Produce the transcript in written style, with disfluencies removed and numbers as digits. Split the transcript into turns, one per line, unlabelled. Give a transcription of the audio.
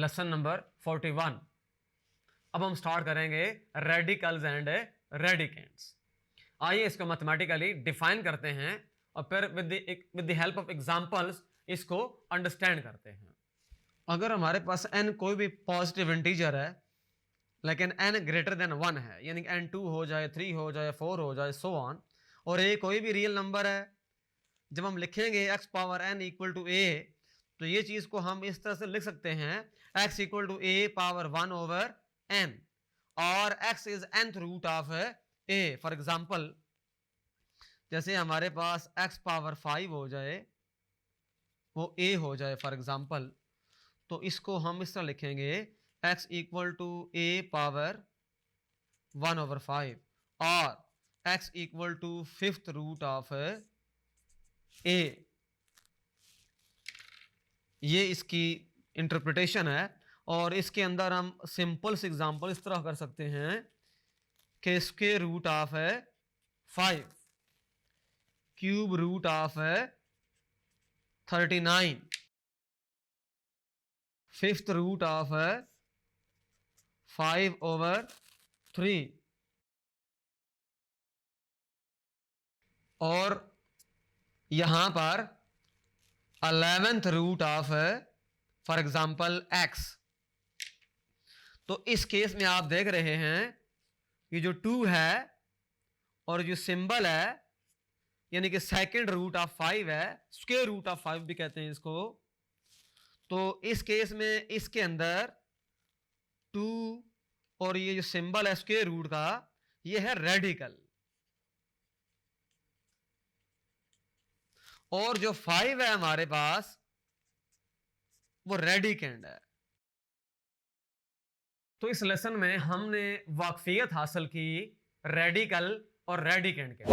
Lesson number 41। अब हम start करेंगे रेडिकल्स एंड रेडिकेंट्स। आइए इसको मैथमेटिकली डिफाइन करते हैं और फिर with the help of examples इसको अंडरस्टैंड करते हैं। अगर हमारे पास n कोई भी पॉजिटिव इंटीजर है लेकिन n ग्रेटर देन 1 है, यानी n 2 हो जाए, 3 हो जाए, 4 हो जाए, सो ऑन, और a कोई भी रियल नंबर है, जब हम लिखेंगे x power n equal to a, तो ये चीज को हम इस तरह से लिख सकते हैं x equal to a power 1 over n, और x is nth root of a। For example जैसे हमारे पास x पावर 5 हो जाए, वो a हो जाए फॉर एग्जांपल, तो इसको हम इस तरह लिखेंगे x equal to a power 1 over 5 और x equal to 5th root of a। ये इसकी इंटरप्रिटेशन है, और इसके अंदर हम सिंपल से एग्जांपल इस तरह कर सकते हैं कि square root of 5, cube root of 39, 5th root of 5 over 3, और यहां पर 11th root of for example x। तो इस केस में आप देख रहे हैं कि जो 2 है और जो सिंबल है यानी कि सेकंड रूट ऑफ 5 है, स्क्वायर रूट ऑफ 5 भी कहते हैं इसको, तो इस केस में इसके अंदर 2 और ये जो सिंबल है स्क्वायर रूट का, ये है रेडिकल, और जो 5 है हमारे पास वो रेडिकेंड है। तो इस लेसन में हमने वाकफियत हासिल की रेडिकल और रेडिकेंड के।